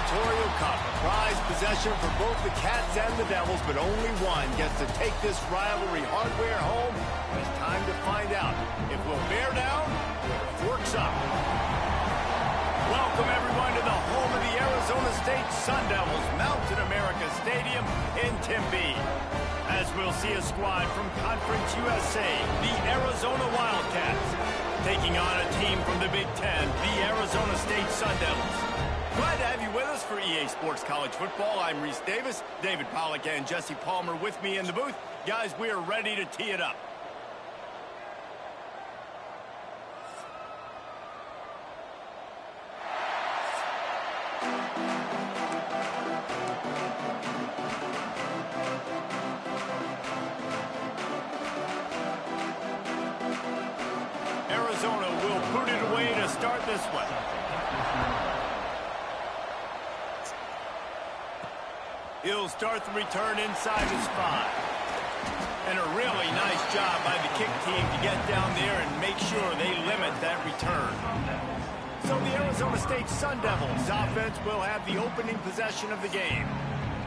Territorial Cup. Prize possession for both the Cats and the Devils, but only one gets to take this rivalry hardware home. It's time to find out if we'll bear down or forks up. Welcome, everyone, to the home of the Arizona State Sun Devils, Mountain America Stadium in Tempe. As we'll see a squad from Conference USA, the Arizona Wildcats, taking on a team from the Big Ten, the Arizona State Sun Devils. Glad to have you with us for EA Sports College Football. I'm Reese Davis, David Pollack and Jesse Palmer with me in the booth. Guys, we are ready to tee it up. Arizona will put it away to start this one. He'll start the return inside his 5. And a really nice job by the kick team to get down there and make sure they limit that return. So the Arizona State Sun Devils offense will have the opening possession of the game.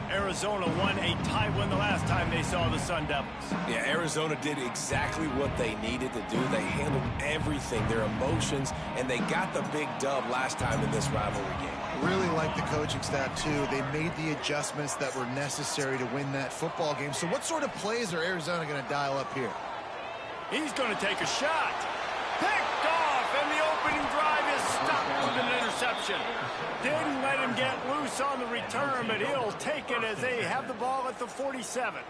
Arizona won a tight one the last time they saw the Sun Devils. Yeah, Arizona did exactly what they needed to do. They handled everything, their emotions, and they got the big dub last time in this rivalry game. Really like the coaching staff, too. They made the adjustments that were necessary to win that football game. So what sort of plays are Arizona going to dial up here? He's going to take a shot. Picked off, and the opening drive is stopped with an interception. Didn't let him get loose on the return, but he'll take it as they have the ball at the 47.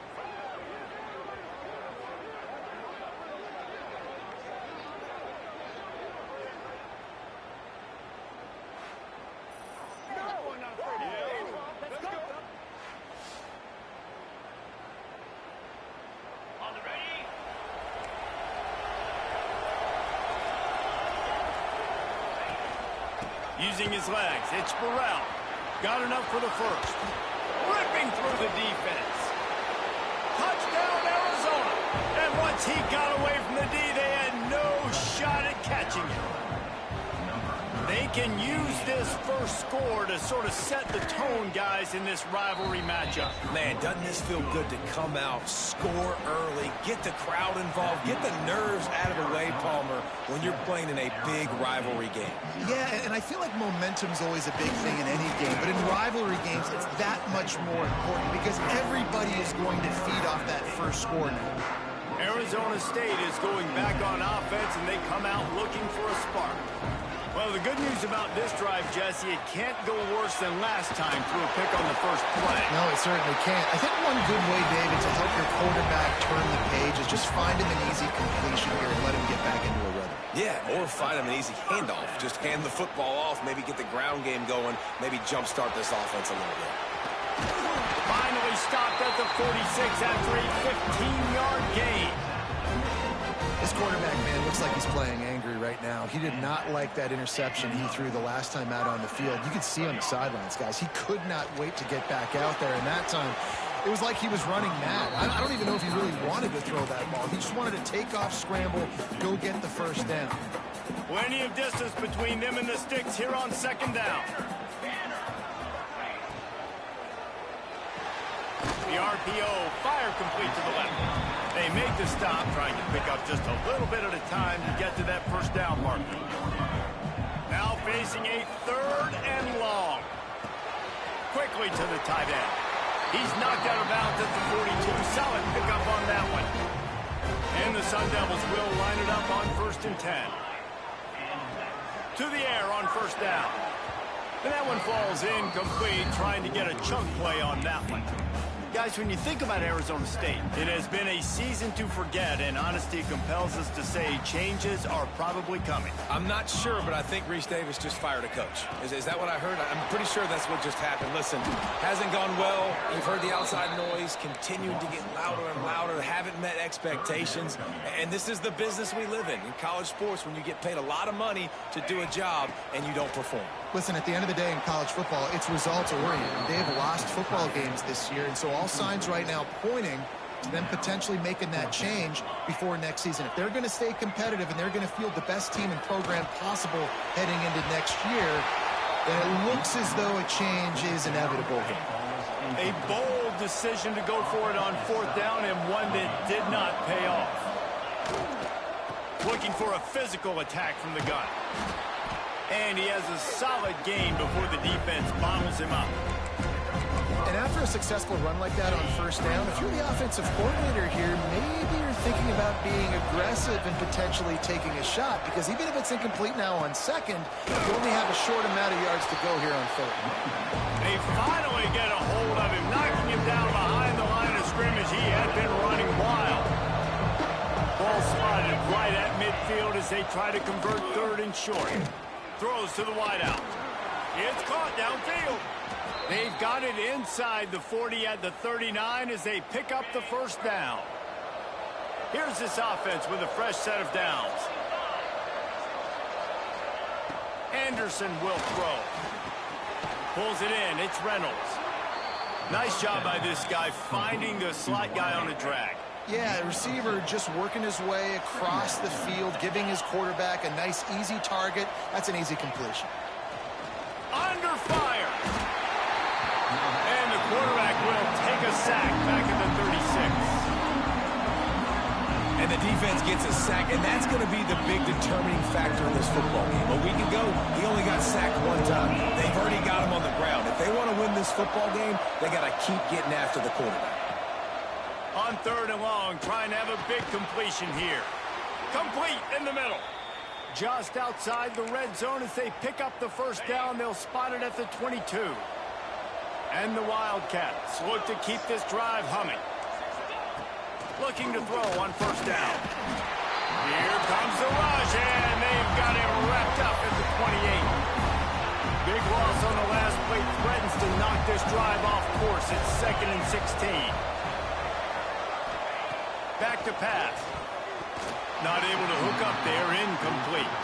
Using his legs, it's Burrell. Got enough for the first. Ripping through the defense. Touchdown, Arizona. And once he got away from the D, they had no shot at catching him. They can use this first score to sort of set the tone, guys, in this rivalry matchup. Man, doesn't this feel good to come out, score early, get the crowd involved, get the nerves out of the way, Palmer, when you're playing in a big rivalry game. Yeah, and I feel like momentum's always a big thing in any game, but in rivalry games, it's that much more important because everybody is going to feed off that first score now. Arizona State is going back on offense, and they come out looking for a spark. Well, the good news about this drive, Jesse, it can't go worse than last time through a pick on the first play. No, it certainly can't. I think one good way, David, to help your quarterback turn the page is just find him an easy completion here and let him get back into a rhythm. Yeah, or find him an easy handoff. Just hand the football off, maybe get the ground game going, maybe jumpstart this offense a little bit. Finally stopped at the 46 after a 15-yard gain. This quarterback, man, looks like he's playing angry right now. He did not like that interception he threw the last time out on the field. You could see on the sidelines, guys. He could not wait to get back out there, and that time it was like he was running mad. I don't even know if he really wanted to throw that ball. He just wanted to take off, scramble, go get the first down. Plenty of distance between them and the sticks here on second down. The RPO, fire complete to the left. They make the stop, trying to pick up just a little bit at a time to get to that first down marker. Now facing a 3rd and long. Quickly to the tight end. He's knocked out of bounds at the 42. Solid pickup on that one. And the Sun Devils will line it up on 1st and 10. To the air on first down. And that one falls incomplete, trying to get a chunk play on that one. Guys, when you think about Arizona State, it has been a season to forget, and honesty compels us to say changes are probably coming. I'm not sure, but I think Reese Davis just fired a coach. Is that what I heard? I'm pretty sure that's what just happened. Listen, hasn't gone well. You've heard the outside noise, continued to get louder and louder, haven't met expectations, and this is the business we live in college sports, when you get paid a lot of money to do a job and you don't perform. Listen, at the end of the day in college football, it's results-oriented. They have lost football games this year, and so all signs right now pointing to them potentially making that change before next season. If they're going to stay competitive and they're going to field the best team and program possible heading into next year, And it looks as though a change is inevitable here. A bold decision to go for it on 4th down, and one that did not pay off. Looking for a physical attack from the gun. And he has a solid gain before the defense bottles him up. And after a successful run like that on 1st down, if you're the offensive coordinator here, maybe you're thinking about being aggressive and potentially taking a shot, because even if it's incomplete now on 2nd, you only have a short amount of yards to go here on 3rd. They finally get a hold of him, knocking him down behind the line of scrimmage. He had been running wild. Ball spotted right at midfield as they try to convert 3rd and short. Throws to the wideout. It's caught downfield. They've got it inside the 40 at the 39 as they pick up the 1st down. Here's this offense with a fresh set of downs. Anderson will throw. Pulls it in. It's Reynolds. Nice job by this guy finding the slot guy on a drag. Yeah, the receiver just working his way across the field, giving his quarterback a nice, easy target. That's an easy completion. Under fire. And the quarterback will take a sack back at the 36. And the defense gets a sack, and that's going to be the big determining factor in this football game. A week ago, he only got sacked 1 time. They've already got him on the ground. If they want to win this football game, they got to keep getting after the quarterback. On 3rd and long, trying to have a big completion here. Complete in the middle. Just outside the red zone as they pick up the 1st down. They'll spot it at the 22. And the Wildcats look to keep this drive humming. Looking to throw on 1st down. Here comes the rush, and they've got him wrapped up at the 28. Big loss on the last play threatens to knock this drive off course. It's 2nd and 16. Back to pass. Not able to hook up there, incomplete.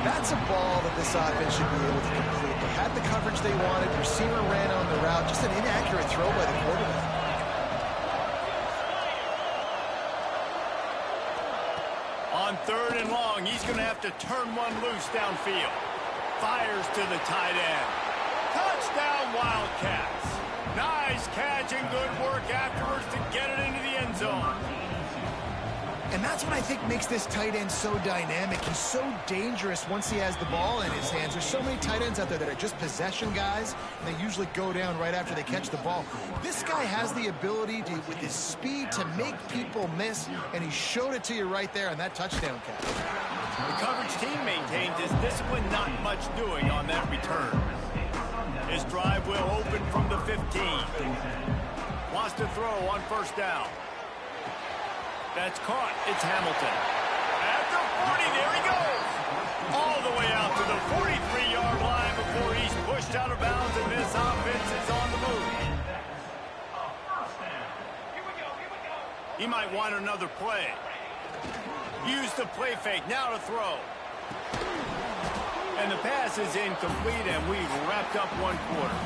That's a ball that this offense should be able to complete. They had the coverage they wanted. Receiver ran on the route. Just an inaccurate throw by the quarterback. On 3rd and long, he's going to have to turn one loose downfield. Fires to the tight end. Touchdown, Wildcats. Nice catch and good work afterwards to get it into the end zone. And that's what I think makes this tight end so dynamic. He's so dangerous once he has the ball in his hands. There's so many tight ends out there that are just possession guys, and they usually go down right after they catch the ball. This guy has the ability to, with his speed, to make people miss, and he showed it to you right there on that touchdown catch. The coverage team maintains his discipline, not much doing on that return. His drive will open from the 15. Wants to throw on 1st down. That's caught. It's Hamilton. At the 40, there he goes. All the way out to the 43-yard line before he's pushed out of bounds, and this offense is on the move. He might want another play. Use the play fake. Now to throw. And the pass is incomplete, and we've wrapped up 1 quarter.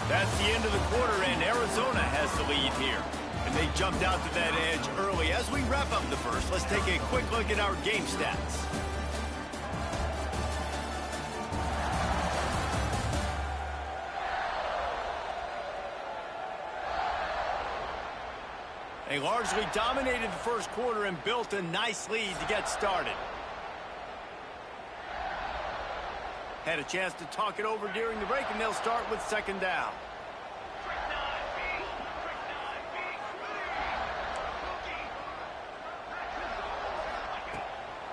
That's the end of the quarter, and Arizona has the lead here. And they jumped out to that edge early. As we wrap up the first, let's take a quick look at our game stats. They largely dominated the first quarter and built a nice lead to get started. Had a chance to talk it over during the break, and they'll start with 2nd down.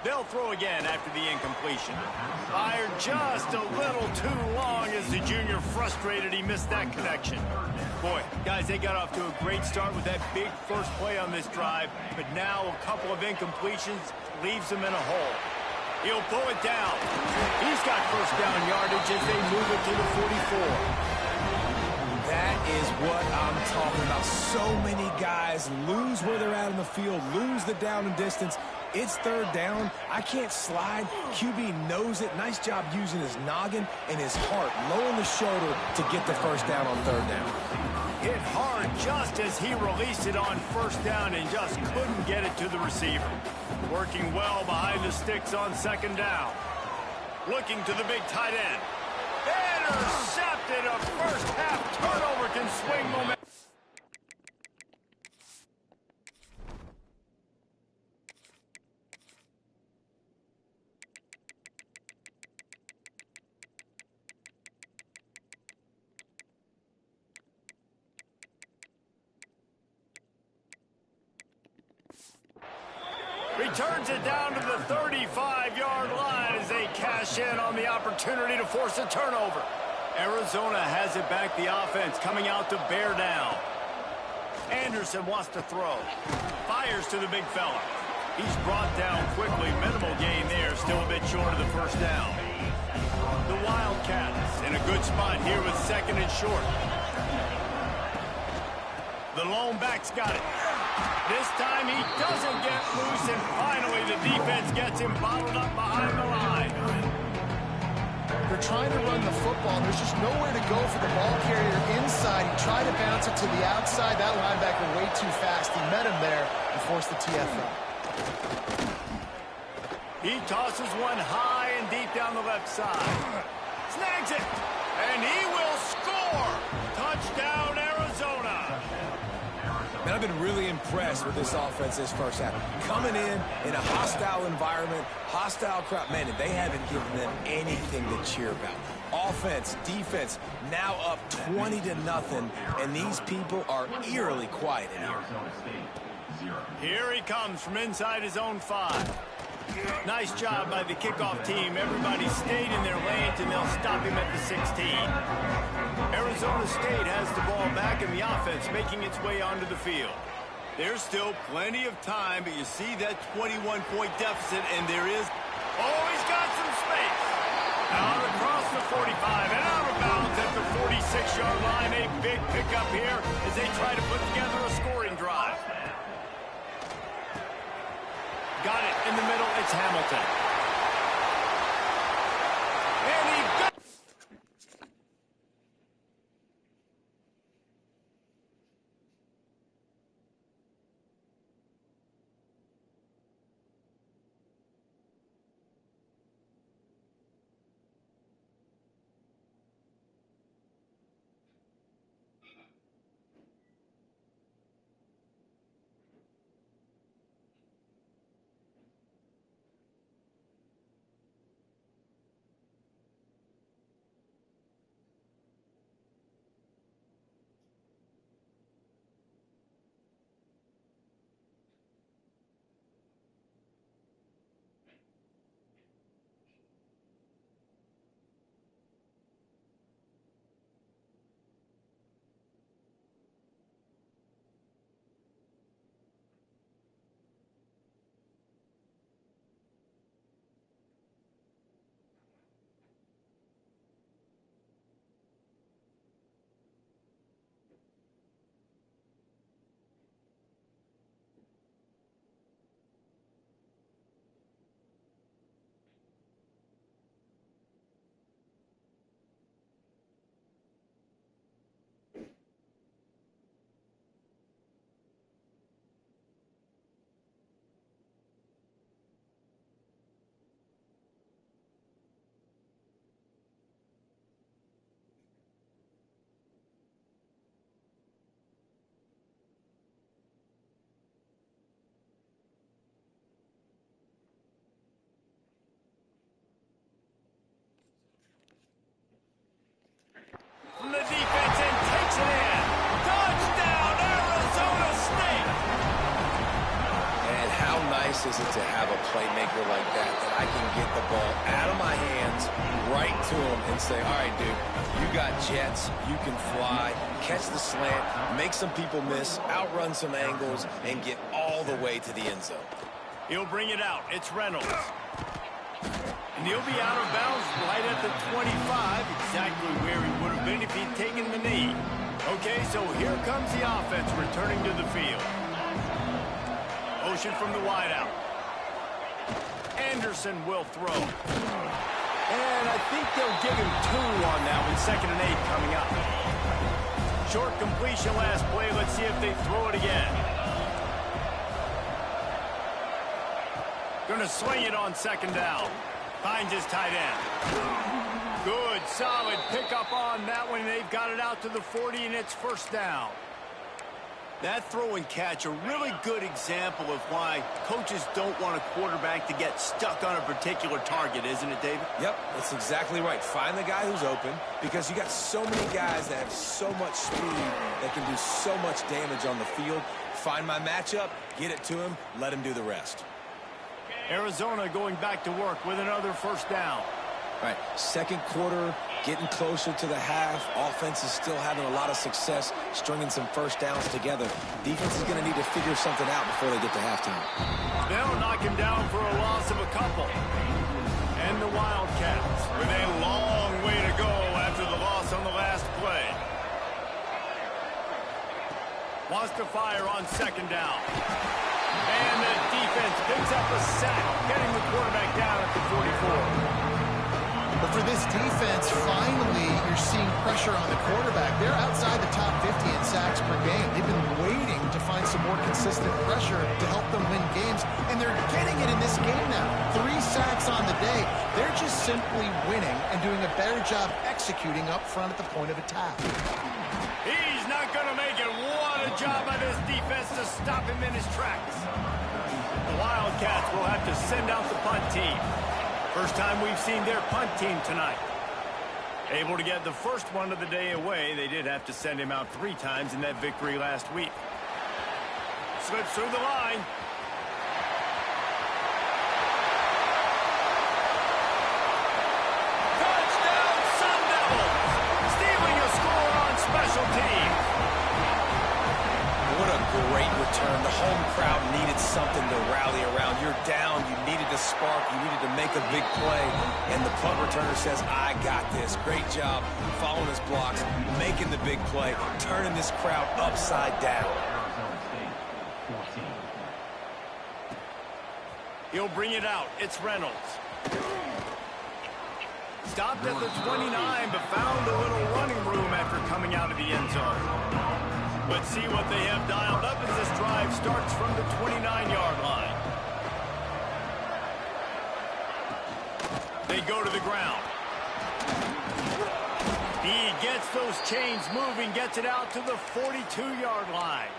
They'll throw again after the incompletion. Fired just a little too long as the junior frustrated he missed that connection. Boy, guys, they got off to a great start with that big first play on this drive, but now a couple of incompletions leaves them in a hole. He'll pull it down. He's got 1st down yardage as they move it to the 44. That is what I'm talking about. So many guys lose where they're at in the field, lose the down and distance. It's 3rd down. I can't slide. QB knows it. Nice job using his noggin and his heart, lowering the shoulder to get the 1st down on 3rd down. Hit hard just as he released it on 1st down and just couldn't get it to the receiver. Working well behind the sticks on 2nd down. Looking to the big tight end. Intercepted. A first-half turnover can swing momentum. Returns it down to the 35-yard line as they cash in on the opportunity to force a turnover. Arizona has it back, the offense coming out to bear down. Anderson wants to throw. Fires to the big fella. He's brought down quickly. Minimal gain there, still a bit short of the first down. The Wildcats in a good spot here with second and short. The lone back's got it. This time he doesn't get loose, and finally the defense gets him bottled up behind the line. They're trying to run the football. There's just nowhere to go for the ball carrier inside. He tried to bounce it to the outside. That linebacker way too fast. He met him there and forced the TFL. He tosses one high and deep down the left side. Snags it, and he will score. Touchdown, Arizona. Man, I've been really impressed with this offense this first half. Coming in a hostile environment, hostile crowd. Man, they haven't given them anything to cheer about. Offense, defense, now up 20-0, and these people are eerily quiet in here. Here he comes from inside his own 5. Nice job by the kickoff team. Everybody stayed in their lanes, and they'll stop him at the 16. Arizona State has the ball back, and the offense making its way onto the field. There's still plenty of time, but you see that 21-point deficit, and there is... Oh, he's got some space. Out across the 45 and out of bounds at the 46-yard line. A big pickup here as they try to put together a scoring drive. Got it in the middle. It's Hamilton. And he got... From the defense and takes it in. Touchdown, Arizona State. And how nice is it to have a playmaker like that I can get the ball out of my hands, right to him, and say, all right, dude, you got jets, you can fly, catch the slant, make some people miss, outrun some angles, and get all the way to the end zone. He'll bring it out. It's Reynolds. And he'll be out of bounds right at the 25, exactly where he would have been if he'd taken the knee. Okay, so here comes the offense returning to the field. Motion from the wideout. Anderson will throw. And I think they'll give him 2 on that one. 2nd and 8 coming up. Short completion last play. Let's see if they throw it again. Going to swing it on 2nd down. Finds his tight end. Good, solid pickup on that one. They've got it out to the 40, and it's first down. That throw and catch, a really good example of why coaches don't want a quarterback to get stuck on a particular target, isn't it, David? Yep, that's exactly right. Find the guy who's open, because you got so many guys that have so much speed that can do so much damage on the field. Find my matchup, get it to him, let him do the rest. Arizona going back to work with another first down. Right, second quarter, getting closer to the half. Offense is still having a lot of success stringing some first downs together. Defense is going to need to figure something out before they get to halftime. They'll knock him down for a loss of a couple. And the Wildcats with a long way to go after the loss on the last play. Wants to fire on second down. And the defense picks up a sack, getting the quarterback down at the 44. But for this defense, finally, you're seeing pressure on the quarterback. They're outside the top 50 in sacks per game. They've been waiting to find some more consistent pressure to help them win games, and they're getting it in this game now. 3 sacks on the day. They're just simply winning and doing a better job executing up front at the point of attack. He's not going to make it. What a job by this defense to stop him in his tracks. The Wildcats will have to send out the punt team. First time we've seen their punt team tonight. Able to get the first one of the day away. They did have to send him out 3 times in that victory last week. Slips through the line. Touchdown, Sun Devils! Stealing a score on special teams. What a great return. The home crowd needed something to rally around. You're down. You needed a spark. You needed to make a big play. And the punt returner says, I got this. Great job following his blocks, making the big play, turning this crowd upside down. He'll bring it out. It's Reynolds. Stopped at the 29, but found a little running room after coming out of the end zone. Let's see what they have dialed up as this drive starts from the 29-yard line. They go to the ground. He gets those chains moving, gets it out to the 42-yard line.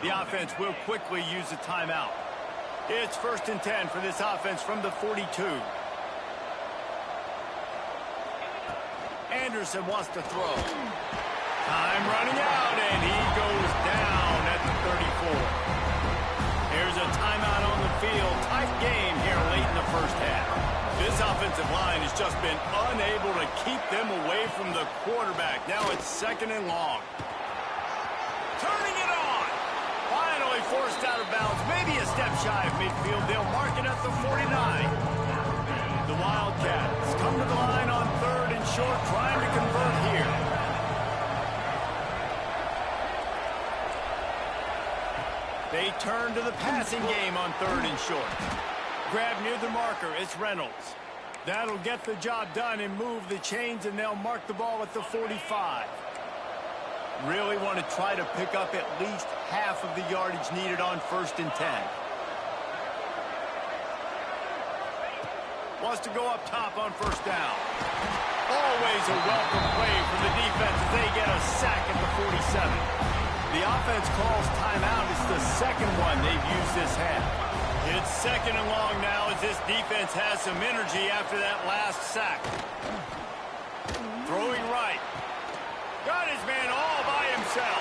The offense will quickly use a timeout. It's 1st and 10 for this offense from the 42. Anderson wants to throw. Time running out, and he goes down at the 34. Here's a timeout on the field. Tight game here late in the first half. This offensive line has just been unable to keep them away from the quarterback. Now it's 2nd and long. Turning it on. Finally forced out of bounds. Maybe a step shy of midfield. They'll mark it at the 49. The Wildcats come to the line on 3rd and short, trying to convert here. They turn to the passing game on 3rd and short. Grab near the marker. It's Reynolds. That'll get the job done and move the chains, and they'll mark the ball at the 45. Really want to try to pick up at least half of the yardage needed on 1st and 10. Wants to go up top on 1st down. Always a welcome play from the defense as they get a sack at the 47. The offense calls timeout. It's the second one they've used this half. It's 2nd and long now as this defense has some energy after that last sack. Throwing right. Got his man all by himself.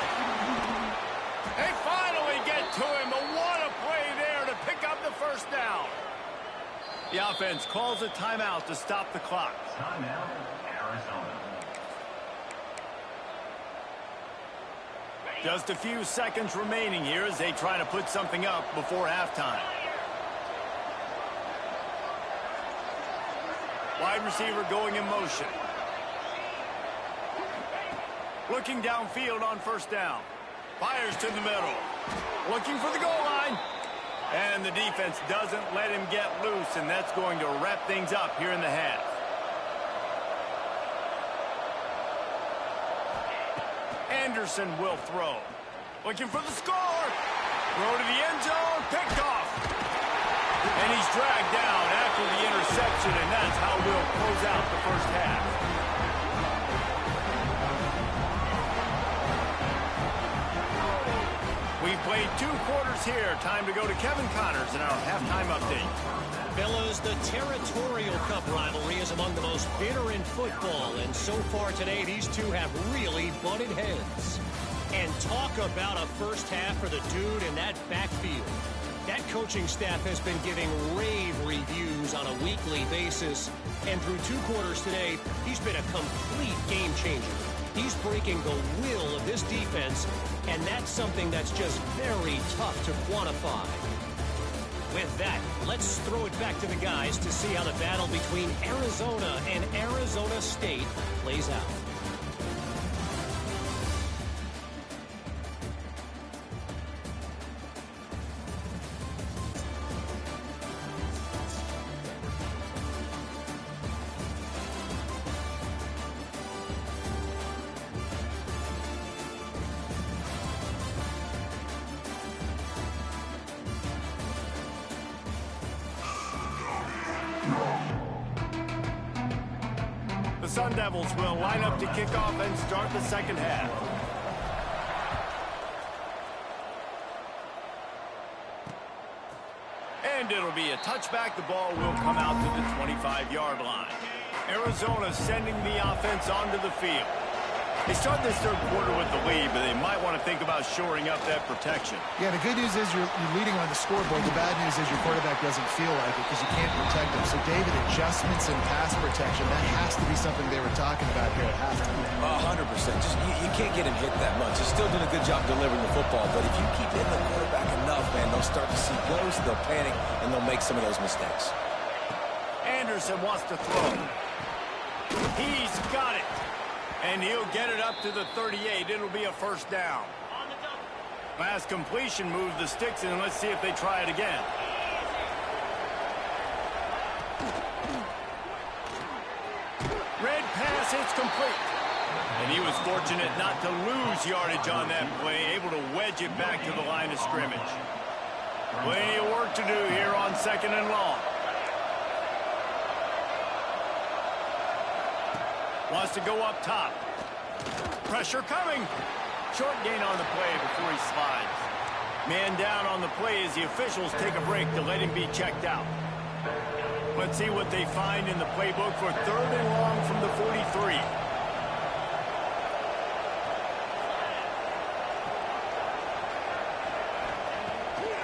They finally get to him, but what a play there to pick up the 1st down. The offense calls a timeout to stop the clock. Timeout, Arizona. Just a few seconds remaining here as they try to put something up before halftime. Wide receiver going in motion. Looking downfield on 1st down. Fires to the middle. Looking for the goal line. And the defense doesn't let him get loose, and that's going to wrap things up here in the half. Anderson will throw. Looking for the score. Throw to the end zone. Picked off. And he's dragged down after the interception, and that's how we'll close out the first half. We've played 2 quarters here. Time to go to Kevin Connors in our halftime update. Fellas, the Territorial Cup rivalry is among the most bitter in football, and so far today, these two have really butted heads. And talk about a first half for the dude in that backfield. That coaching staff has been giving rave reviews on a weekly basis, and through 2 quarters today, he's been a complete game changer. He's breaking the will of this defense, and that's something that's just very tough to quantify. With that, let's throw it back to the guys to see how the battle between Arizona and Arizona State plays out. The Sun Devils will line up to kick off and start the second half. And it'll be a touchback. The ball will come out to the 25-yard line. Arizona sending the offense onto the field. They start this 3rd quarter with the lead, but they might want to think about shoring up that protection. Yeah, the good news is you're leading on the scoreboard. The bad news is your quarterback doesn't feel like it because you can't protect him. So, David, adjustments in pass protection, that has to be something they were talking about here at halftime. 100%. Just you can't get him hit that much. He's still doing a good job delivering the football, but if you keep hitting the quarterback enough, man, they'll start to see ghosts, they'll panic, and they'll make some of those mistakes. Anderson wants to throw. He's got it. And he'll get it up to the 38. It'll be a first down. Last completion moved the sticks, and let's see if they try it again. Red pass, it's complete. And he was fortunate not to lose yardage on that play, able to wedge it back to the line of scrimmage. Plenty of work to do here on 2nd and long. Wants to go up top. Pressure coming. Short gain on the play before he slides. Man down on the play as the officials take a break to let him be checked out. Let's see what they find in the playbook for 3rd and long from the 43.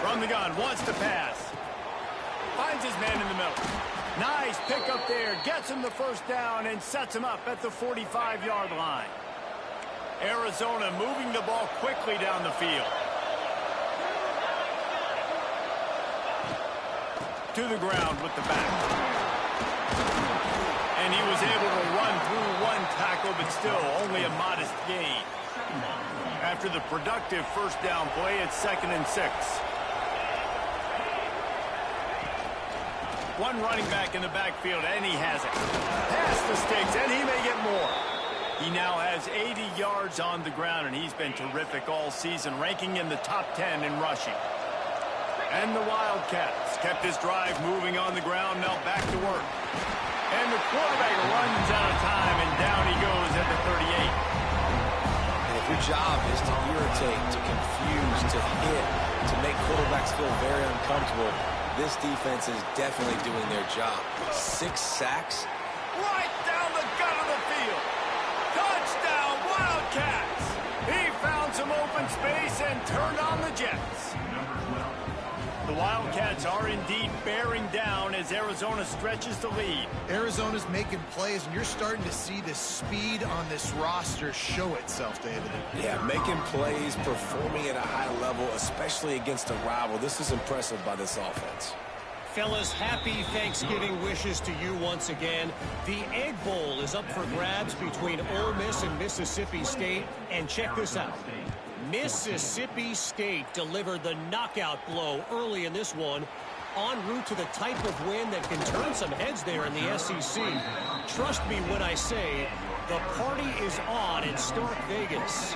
From the gun, wants to pass. Finds his man in the middle. Nice pick up there, gets him the first down and sets him up at the 45-yard line. Arizona moving the ball quickly down the field. To the ground with the back. And he was able to run through 1 tackle, but still only a modest gain. After the productive first down play, it's 2nd and 6. 1 running back in the backfield, and he has it. Past the sticks, and he may get more. He now has 80 yards on the ground, and he's been terrific all season, ranking in the top 10 in rushing. And the Wildcats kept this drive moving on the ground, now back to work. And the quarterback runs out of time, and down he goes at the 38. And if your job is to irritate, to confuse, to hit, to make quarterbacks feel very uncomfortable, this defense is definitely doing their job. 6 sacks. Right down the gut of the field. Touchdown, Wildcats. He found some open space and turned on the Jets. The Wildcats are indeed bearing down as Arizona stretches the lead. Arizona's making plays, and you're starting to see the speed on this roster show itself, David. Yeah, making plays, performing at a high level, especially against a rival. This is impressive by this offense. Fellas, happy Thanksgiving wishes to you once again. The Egg Bowl is up for grabs between Ole Miss and Mississippi State. And check this out. Mississippi State delivered the knockout blow early in this one, en route to the type of win that can turn some heads there in the SEC. Trust me when I say the party is on in Stark Vegas.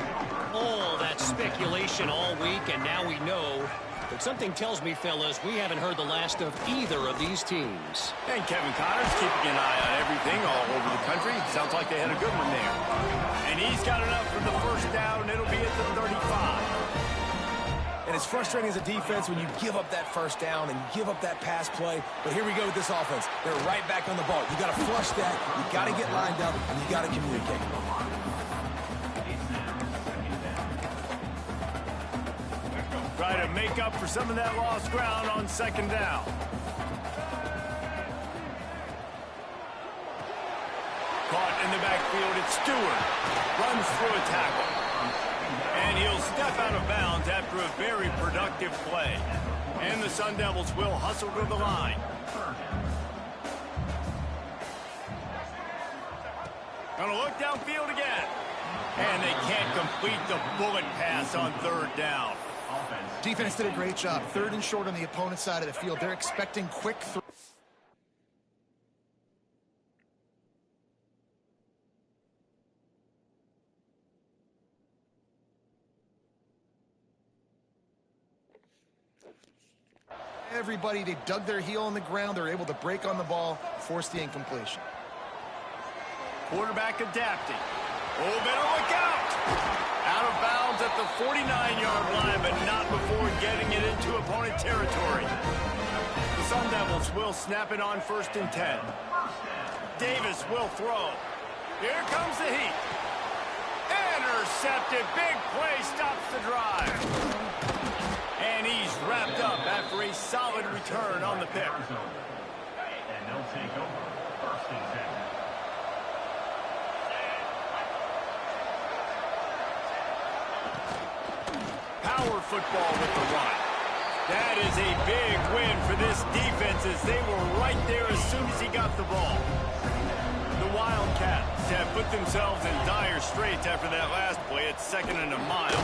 All that speculation all week, and now we know But something tells me, fellas, we haven't heard the last of either of these teams. And Kevin Connor's keeping an eye on everything all over the country. Sounds like they had a good one there. And he's got enough for the first down. It'll be at the 35. And it's frustrating as a defense when you give up that first down and you give up that pass play. But here we go with this offense. They're right back on the ball. You got to flush that. You got to get lined up, and you got to communicate. Try to make up for some of that lost ground on second down. Caught in the backfield, it's Stewart. Runs through a tackle. And he'll step out of bounds after a very productive play. And the Sun Devils will hustle to the line. Gonna look downfield again. And they can't complete the bullet pass on third down. Defense did a great job. Third and short on the opponent's side of the field. They're expecting quick throw. Everybody, they dug their heel on the ground. They're able to break on the ball, force the incompletion. Quarterback adapting. Oh, better look out! Out of bounds at the 49-yard line, but not before getting it into opponent territory. The Sun Devils will snap it on 1st and 10. Davis will throw. Here comes the heat. Intercepted. Big play stops the drive. And he's wrapped up after a solid return on the pick. And they'll take over 1st and 10. Power football with the run. That is a big win for this defense as they were right there as soon as he got the ball. The Wildcats have put themselves in dire straits after that last play. It's 2nd and a mile.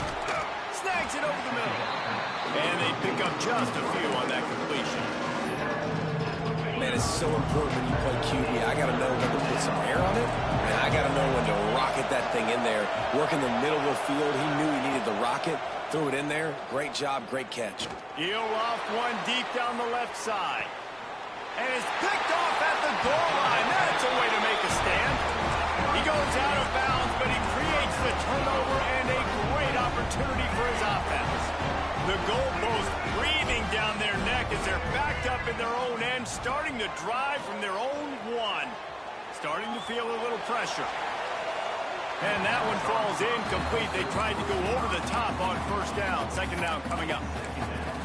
Snags it over the middle. And they pick up just a few on that completion. Man, it's so important when you play QB. I got to know when to put some air on it, and I got to know when to rocket that thing in there. Work in the middle of the field. He knew he needed the rocket. Threw it in there. Great job, great catch. He'll loft one deep down the left side. And it's picked off at the goal line. That's a way to make a stand. He goes out of bounds, but he creates the turnover and a great opportunity for his offense. The goalpost breathing down their neck as they're backed up in their own end, starting to drive from their own one. Starting to feel a little pressure. And that one falls incomplete. They tried to go over the top on 1st down. 2nd down coming up.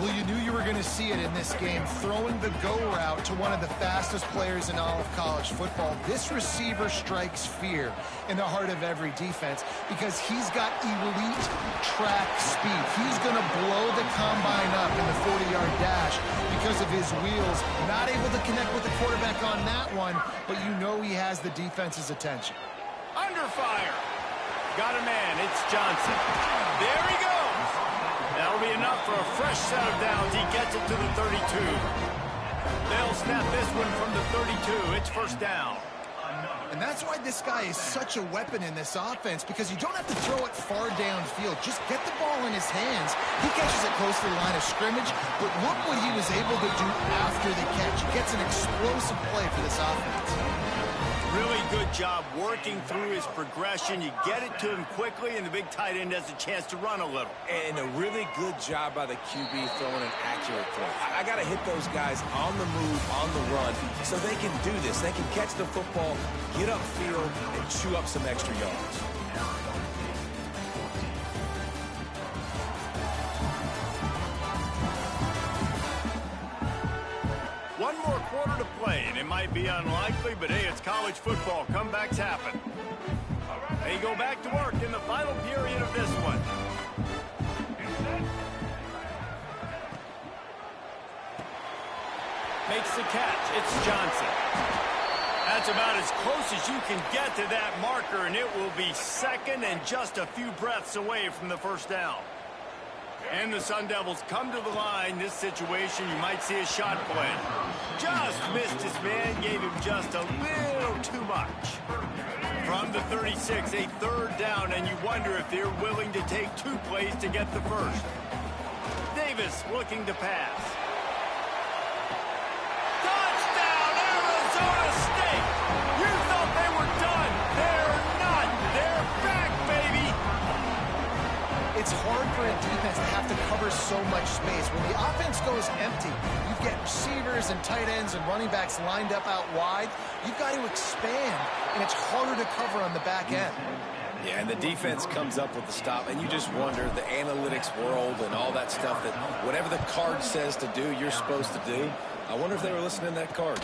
Well, you knew you were going to see it in this game, throwing the go route to one of the fastest players in all of college football. This receiver strikes fear in the heart of every defense because he's got elite track speed. He's going to blow the combine up in the 40-yard dash because of his wheels. Not able to connect with the quarterback on that one, but you know he has the defense's attention. Under fire. Got a man. It's Johnson. There he goes. That'll be enough for a fresh set of downs. He gets it to the 32. They'll snap this one from the 32. It's 1st down. And that's why this guy is such a weapon in this offense, because you don't have to throw it far downfield. Just get the ball in his hands. He catches it close to the line of scrimmage, but look what he was able to do after the catch. He gets an explosive play for this offense. Really good job working through his progression. You get it to him quickly, and the big tight end has a chance to run a little. And a really good job by the QB throwing an accurate throw. I got to hit those guys on the move, on the run, so they can do this. They can catch the football, get upfield, and chew up some extra yards. One more quarter to play, and it might be unlikely, but hey, it's college football. Comebacks happen. They go back to work in the final period of this one. Makes the catch. It's Johnson. That's about as close as you can get to that marker, and it will be 2nd and just a few breaths away from the 1st down. And the Sun Devils come to the line. This situation, you might see a shot play. Just missed his man, gave him just a little too much. From the 36, a 3rd down, and you wonder if they're willing to take 2 plays to get the first. Davis Davis looking to pass. Touchdown, Arizona State! You thought they were done. They're not. They're back, baby! It's hard for a defense to have to cover so much space. When the offense goes empty, you get receivers and tight ends and running backs lined up out wide. You've got to expand, and it's harder to cover on the back end. Yeah, and the defense comes up with the stop, and you just wonder, the analytics world and all that stuff, that whatever the card says to do, you're supposed to do. I wonder if they were listening to that card.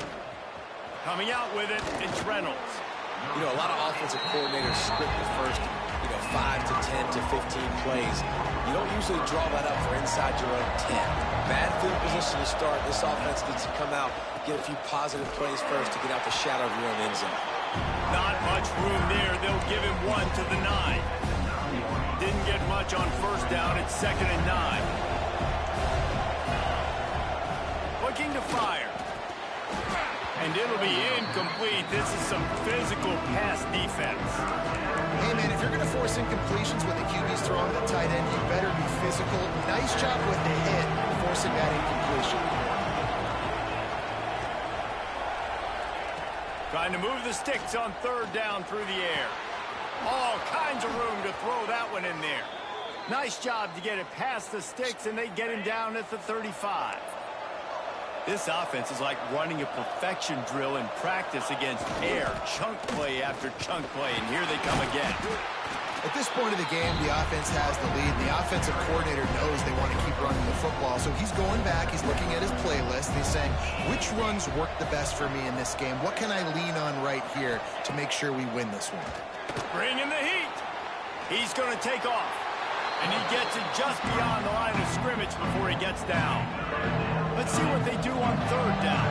Coming out with it, it's Reynolds. You know, a lot of offensive coordinators script the first, 5 to 10 to 15 plays. You don't usually draw that up for inside your own 10. Bad field position to start. This offense needs to come out, get a few positive plays first to get out the shadow of your own end zone. Not much room there. They'll give him 1 to the 9. Didn't get much on first down. It's 2nd and 9. Looking to fire. And it'll be incomplete. This is some physical pass defense. Hey, man, if you're going to force incompletions when the QB's throwing to the tight end, you better be physical. Nice job with the hit, forcing that incompletion. Trying to move the sticks on 3rd down through the air. All kinds of room to throw that one in there. Nice job to get it past the sticks, and they get him down at the 35. This offense is like running a perfection drill in practice against air. Chunk play after chunk play, and here they come again. At this point of the game, the offense has the lead. The offensive coordinator knows they want to keep running the football, so he's going back, he's looking at his playlist, and he's saying, which runs work the best for me in this game? What can I lean on right here to make sure we win this one? Bring in the heat. He's going to take off, and he gets it just beyond the line of scrimmage before he gets down. Let's see what they do on 3rd down.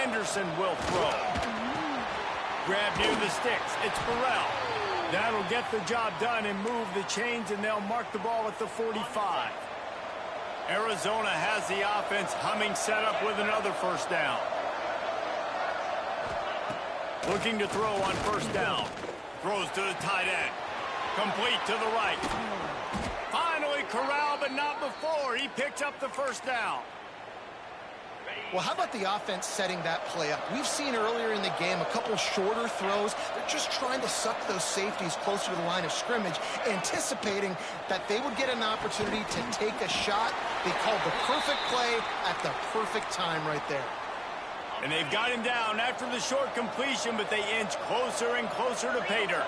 Anderson will throw. Grab near the sticks. It's Burrell. That'll get the job done and move the chains, and they'll mark the ball at the 45. Arizona has the offense humming, set up with another 1st down. Looking to throw on 1st down. Throws to the tight end. Complete to the right. Finally corralled, but not before. He picks up the 1st down. Well, how about the offense setting that play up? We've seen earlier in the game a couple shorter throws. They're just trying to suck those safeties closer to the line of scrimmage, anticipating that they would get an opportunity to take a shot. They called the perfect play at the perfect time right there. And they've got him down after the short completion, but they inch closer and closer to pay dirt.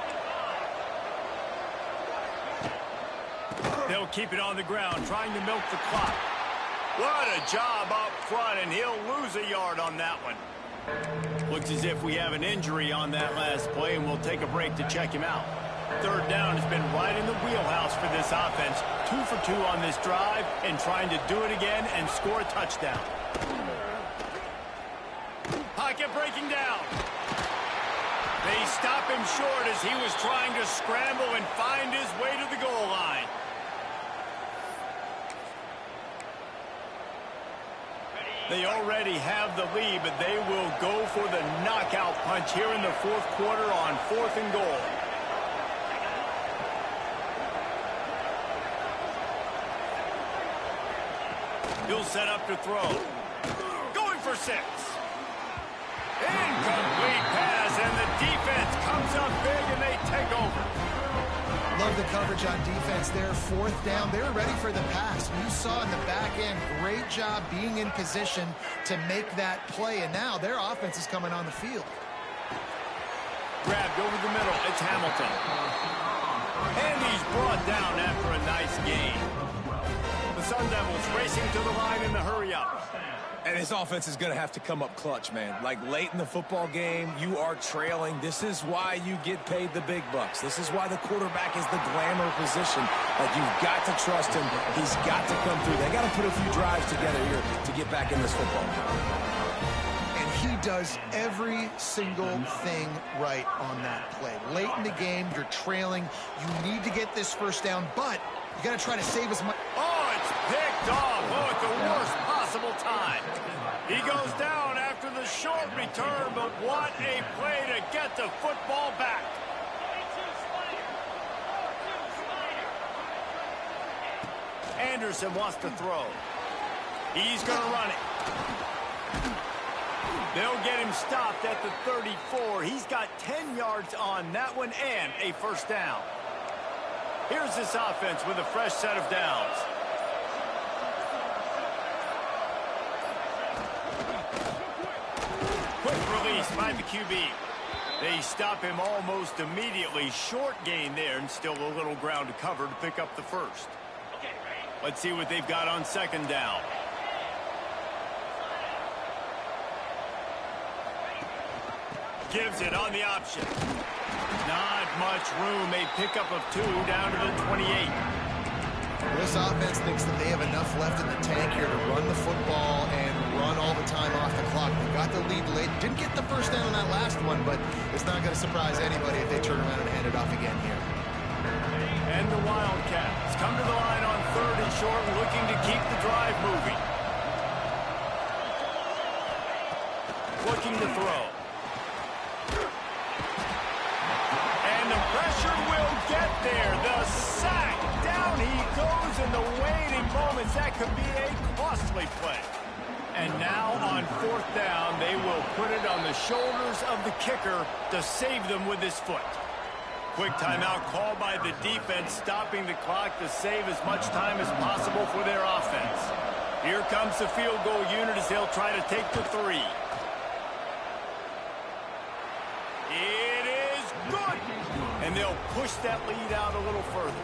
They'll keep it on the ground, trying to milk the clock. What a job up front, and he'll lose a yard on that one. Looks as if we have an injury on that last play, and we'll take a break to check him out. 3rd down has been right in the wheelhouse for this offense. 2 for 2 on this drive, and trying to do it again and score a touchdown. Pocket breaking down. They stop him short as he was trying to scramble and find his way to the goal line. They already have the lead, but they will go for the knockout punch here in the 4th quarter on 4th and goal. He'll set up to throw. Going for 6. Incomplete pass, and the defense comes up big, and they take over. Love the coverage on defense there. 4th down. They were ready for the pass. You saw in the back end, great job being in position to make that play. And now their offense is coming on the field. Grabbed over the middle. It's Hamilton. And he's brought down after a nice gain. The Sun Devils racing to the line in the hurry-up. And this offense is going to have to come up clutch, man. Like, late in the football game, you are trailing. This is why you get paid the big bucks. This is why the quarterback is the glamour position. Like, you've got to trust him. He's got to come through. They got to put a few drives together here to get back in this football game. And he does every single thing right on that play. Late in the game, you're trailing. You need to get this 1st down, but you got to try to save as much. Oh, it's picked off. Oh, at the worst possible time. He goes down after the short return, but what a play to get the football back. Anderson wants to throw. He's going to run it. They'll get him stopped at the 34. He's got 10 yards on that one and a first down. Here's this offense with a fresh set of downs. Quick release by the QB. They stop him almost immediately. Short gain there and still a little ground to cover to pick up the first. Let's see what they've got on second down. Gives it on the option. Not much room. A pickup of 2 down to the 28. This offense thinks that they have enough left in the tank here to run the football and run all the time off the clock. They got the lead late. Didn't get the first down on that last one, but it's not going to surprise anybody if they turn around and hand it off again here. And the Wildcats come to the line on 3rd and short, looking to keep the drive moving. Looking to throw. And the pressure will get there. The sack. Down he goes in the waiting moments. That could be a costly play. And now on 4th down, they will put it on the shoulders of the kicker to save them with his foot. Quick timeout called by the defense, stopping the clock to save as much time as possible for their offense. Here comes the field goal unit as they'll try to take the 3. It is good! And they'll push that lead out a little further.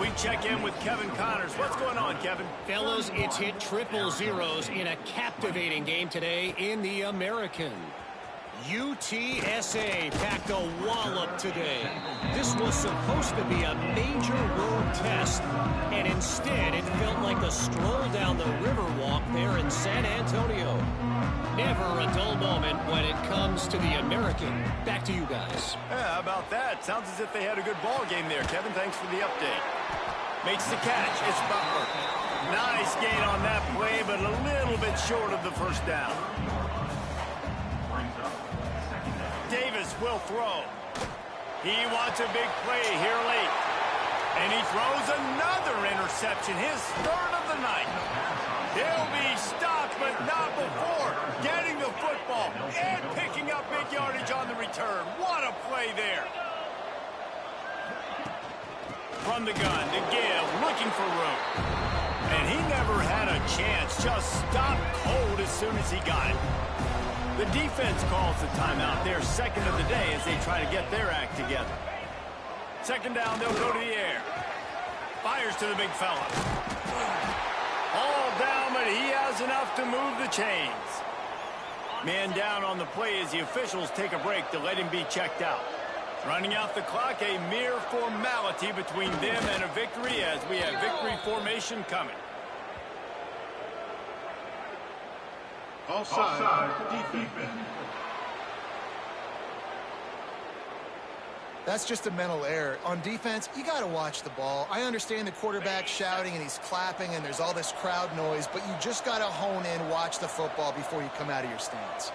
We check in with Kevin Connors. What's going on, Kevin? Fellas, it's hit triple zeros in a captivating game today in the American. UTSA packed a wallop today. This was supposed to be a major road test, and instead it felt like a stroll down the Riverwalk there in San Antonio. Never a dull moment when it comes to the American. Back to you guys. Yeah, how about that? Sounds as if they had a good ball game there, Kevin. Thanks for the update. Makes the catch. It's Butler. Nice gain on that play, but a little bit short of the first down. Davis will throw. He wants a big play here late. And he throws another interception, his 3rd of the night. He'll be stopped, but not before getting the football and picking up big yardage on the return. What a play there. From the gun to give, looking for room. And he never had a chance, just stopped cold as soon as he got it. The defense calls the timeout, their 2nd of the day as they try to get their act together. 2nd down, they'll go to the air. Fires to the big fella. All down, but he has enough to move the chains. Man down on the play as the officials take a break to let him be checked out. Running out the clock, a mere formality between them and a victory as we have victory formation coming. Offside, defense. That's just a mental error. On defense, you got to watch the ball. I understand the quarterback shouting and he's clapping and there's all this crowd noise, but you just got to hone in, watch the football before you come out of your stance.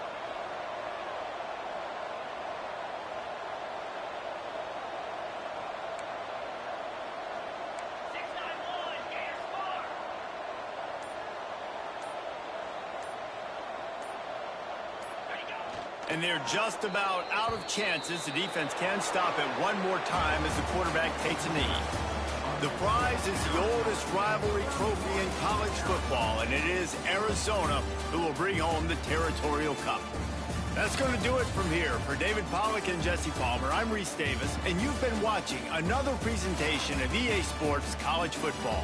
And they're just about out of chances. The defense can stop it one more time as the quarterback takes a knee. The prize is the oldest rivalry trophy in college football, and it is Arizona who will bring home the Territorial Cup. That's going to do it from here. For David Pollack and Jesse Palmer, I'm Reese Davis, and you've been watching another presentation of EA Sports College Football.